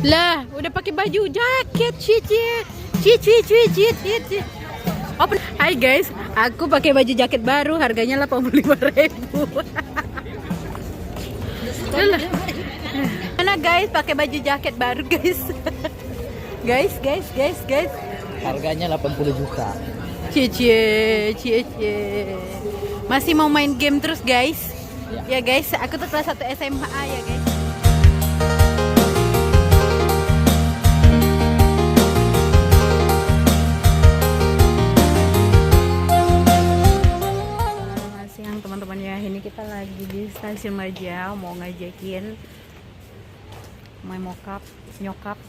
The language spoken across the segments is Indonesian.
Lah, udah pakai baju jaket, cicit, cicit, cicit, cicit. Hai guys, aku pakai baju jaket baru, harganya 85.000. Mana guys, pakai baju jaket baru guys. guys. Harganya 80 juta. Cie. Masih mau main game terus guys? Ya guys, aku tuh kelas 1 SMA ya guys. Siang teman-teman ya, ini kita lagi di stasiun Maja, mau ngajakin nyokap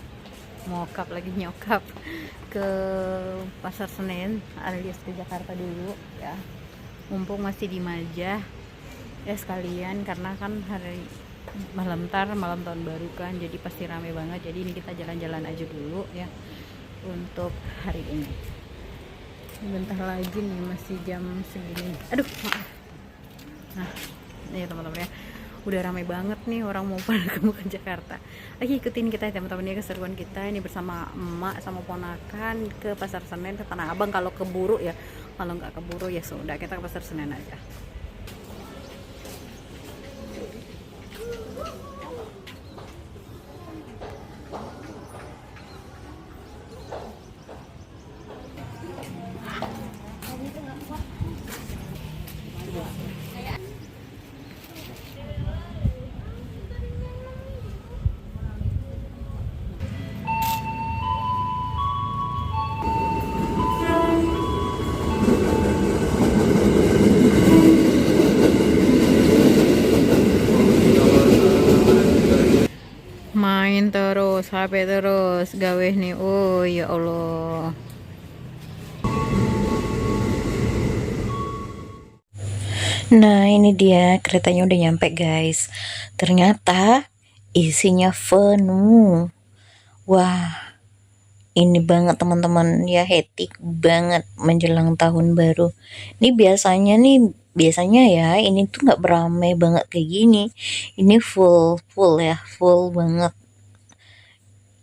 ke Pasar Senen alias ke Jakarta dulu ya, mumpung masih di Maja ya sekalian, karena kan hari malam tahun baru kan, jadi pasti rame banget. Jadi ini kita jalan-jalan aja dulu ya untuk hari ini. Bentar lagi nih, masih jam segini, aduh maaf. Nah ini teman-teman ya, udah ramai banget nih orang mau pada ke Jakarta. Lagi ikutin kita ya teman-teman ya, keseruan kita ini bersama emak sama ponakan ke Pasar Senen, ke Tanah Abang kalau keburu ya. Kalau nggak keburu ya sudah, kita ke Pasar Senen aja. Main terus, HP terus, gawe nih. Oh ya Allah. Nah ini dia, keretanya udah nyampe guys. Ternyata isinya penuh. Wah, ini banget teman-teman ya, hektik banget menjelang tahun baru. Biasanya ya ini tuh nggak beramai banget kayak gini. Ini full banget.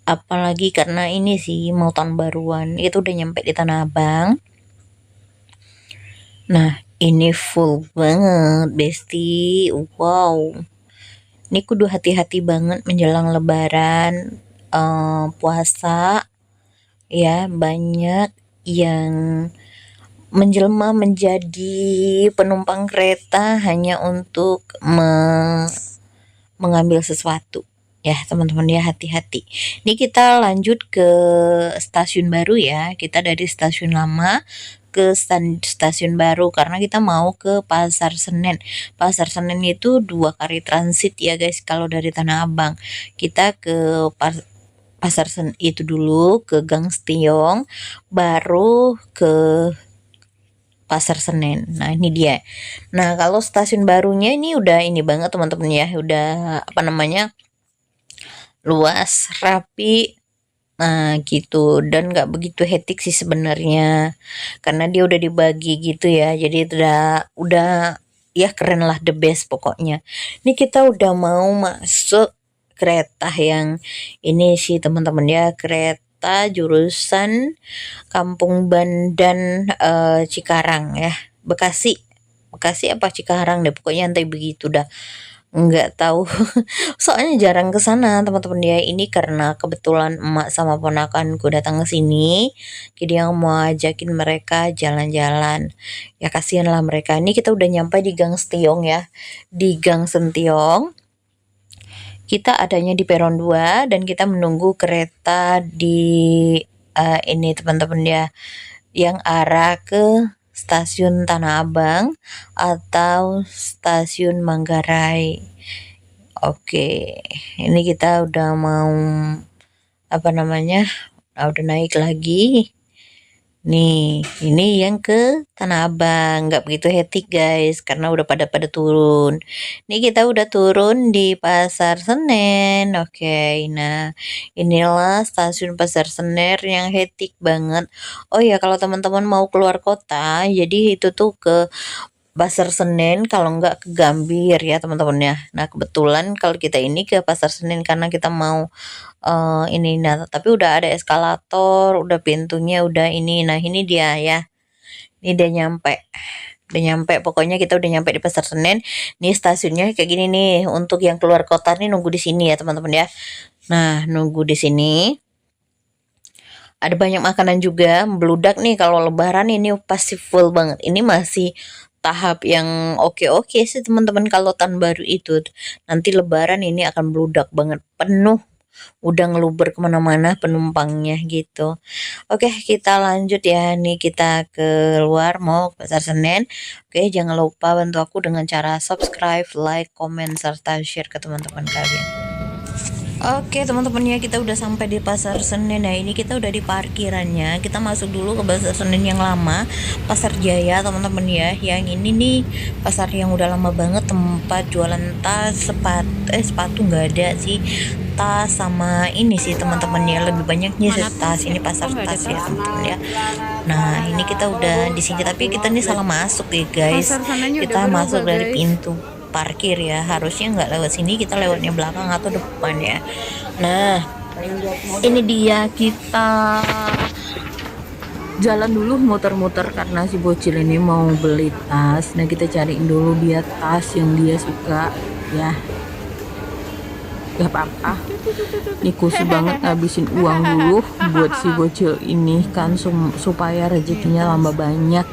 Apalagi karena ini sih mau tahun baruan, itu udah nyampe di Tanah Abang. Nah ini full banget Besti. Wow, ini kudu hati-hati banget menjelang lebaran, puasa ya. Banyak yang menjelma menjadi penumpang kereta hanya untuk mengambil sesuatu ya teman-teman ya, hati-hati. Ini kita lanjut ke stasiun baru ya, kita dari stasiun lama ke stasiun baru karena kita mau ke Pasar Senen. Pasar Senen itu 2 kali transit ya guys. Kalau dari Tanah Abang kita ke Pasar Senen itu dulu, ke Gang Setiong, baru ke Pasar Senen. Nah ini dia. Nah kalau stasiun barunya ini udah ini banget teman-teman ya, udah luas, rapi, nah gitu, dan nggak begitu hektik sih sebenarnya karena dia udah dibagi gitu ya. Jadi udah ya keren lah, the best pokoknya. Ini kita udah mau masuk kereta yang ini sih teman-teman ya, kereta jurusan Kampung Bandan, Cikarang ya, Bekasi apa Cikarang deh pokoknya, nanti begitu dah, nggak tahu. Soalnya jarang ke sana teman-teman ya. Ini karena kebetulan emak sama ponakanku datang ke sini, jadi yang mau ajakin mereka jalan-jalan ya, kasihan lah mereka. Ini kita udah nyampe di Gang Setiong ya, di Gang Sentiong. Kita adanya di peron 2 dan kita menunggu kereta di ini teman-teman ya, yang arah ke stasiun Tanah Abang atau stasiun Manggarai. Oke, ini kita udah mau udah naik lagi. Nih, ini yang ke Tanah Abang, nggak begitu hektik guys, karena udah pada turun. Ini kita udah turun di Pasar Senen. Oke, nah inilah stasiun Pasar Senen yang hektik banget. Oh ya, kalau teman-teman mau keluar kota, jadi itu tuh ke Pasar Senen, kalau enggak ke Gambir ya teman-teman ya. Nah kebetulan kalau kita ini ke Pasar Senen karena kita mau ini, nah tapi udah ada eskalator, udah pintunya udah ini. Nah ini dia ya, ini udah nyampe, pokoknya kita udah nyampe di Pasar Senen. Nih stasiunnya kayak gini nih, untuk yang keluar kota nih nunggu di sini ya teman-teman ya. Nah nunggu di sini, ada banyak makanan juga, beludak nih kalau lebaran ini pasti full banget. Ini masih tahap yang oke-oke sih teman-teman. Kalau tahun baru itu, nanti lebaran ini akan beludak banget, penuh, udah ngeluber kemana-mana penumpangnya gitu. Oke kita lanjut ya, nih kita keluar mau ke Pasar Senen. Oke jangan lupa bantu aku dengan cara subscribe, like, komen, serta share ke teman-teman kalian. Oke teman-teman ya, kita udah sampai di Pasar Senen. Nah ini kita udah di parkirannya. Kita masuk dulu ke Pasar Senen yang lama, Pasar Jaya teman-teman ya. Yang ini nih pasar yang udah lama banget, tempat jualan tas, sepatu nggak ada sih, tas sama ini sih teman-teman ya, lebih banyaknya sih tas. Ini pasar tas ya teman-teman ya. Nah ini kita udah di sini, tapi kita nih salah masuk ya guys. Kita masuk dari pintu parkir ya, harusnya nggak lewat sini, kita lewatnya belakang atau depan ya. Nah ini dia, kita jalan dulu muter-muter karena si bocil ini mau beli tas. Nah kita cariin dulu dia tas yang dia suka ya, gak apa-apa, ini khusus banget ngabisin uang dulu buat si bocil ini kan, supaya rezekinya tambah banyak.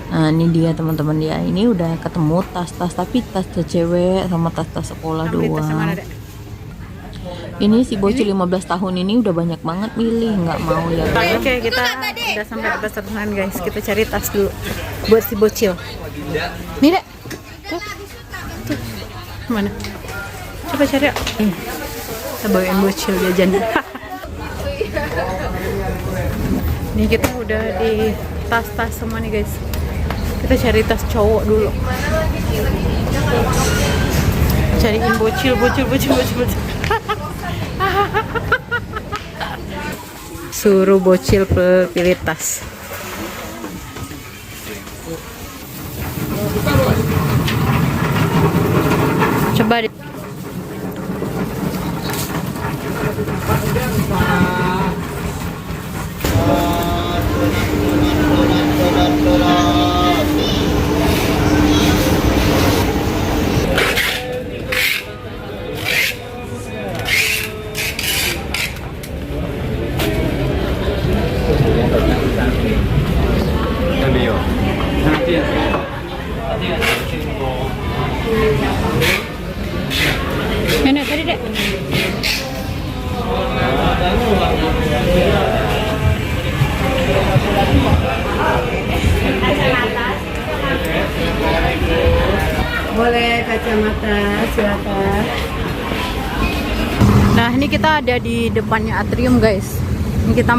Nah ini dia teman-teman ya, ini udah ketemu tas-tas, tapi tas cewek sama tas-tas sekolah doang. Ini si bocil 15 tahun ini udah banyak banget milih, nggak mau ya guys. Oke, kita udah sampai di Pasar Senen guys. Kita cari tas dulu buat si bocil. Nih dek, tuh. Mana? Coba cari. Kita bawain bocil jajan. Nih kita udah di tas-tas semua nih guys. Kita cari tas cowok dulu. Cariin bocil. Suruh bocil pilih tas. Coba deh. Enak tadi dek. Boleh kacamata, silakan. Nah ini kita ada di depannya atrium guys. Ini kita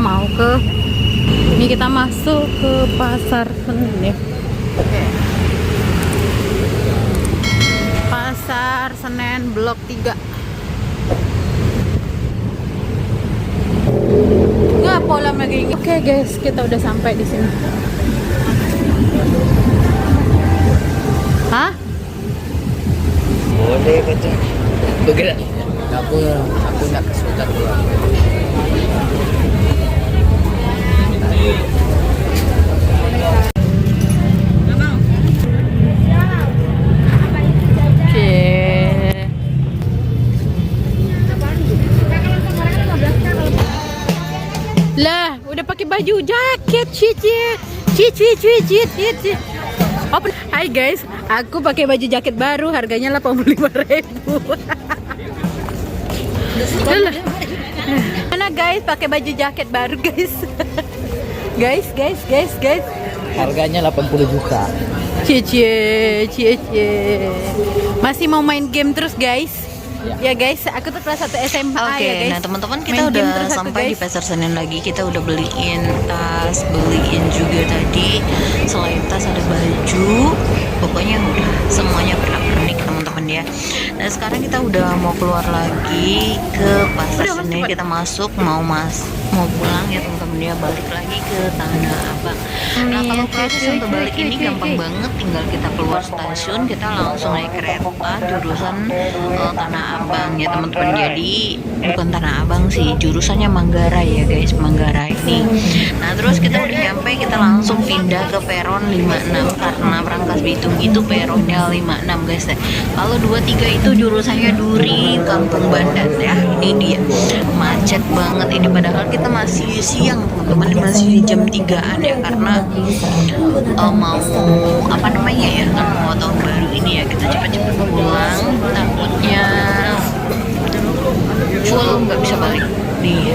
masuk ke Pasar Senen. Pasar Senen Blok 3. Nggak pola lagi. Oke guys, kita udah sampai di sini. Hah? Boleh baca. Bergerak. Aku nak kesulitan pulang. Lah, udah pakai baju jaket, cici. Open. Hai guys, aku pakai baju jaket baru, harganya 85.000. Mana guys, pakai baju jaket baru guys. guys. Harganya 80 juta. Cici. Masih mau main game terus guys? Ya guys, aku tuh kelas 1 SMA Oke, ya guys. nah teman-teman kita udah sampai di Pasar Senen lagi. Kita udah beliin tas, beliin juga tadi selain tas ada baju. Pokoknya udah semuanya pernak-pernik teman-teman ya. Nah sekarang kita udah mau keluar lagi ke Pasar Senen. Kita masuk mau mau pulang ya teman-teman, dia balik lagi ke Tanah Abang. Nah kalau proses untuk balik ini gampang banget, tinggal kita keluar stasiun, kita langsung naik kereta jurusan Tanah Abang ya teman-teman. Jadi bukan Tanah Abang sih, jurusannya Manggarai ya guys, Manggarai ini. Nah terus kita udah nyampe, kita langsung pindah ke peron 56 karena Rangkas Bitung itu peronnya 56 guys ya. Kalau 23 itu jurusannya Duri, Kampung Bandan ya. Ini dia, macet banget ini, padahal kita masih siang teman-teman, masih di jam 3-an ya, karena mau apa namanya ya, kan mau tahun baru ini ya, kita cepet-cepet pulang, takutnya full nggak bisa balik nih.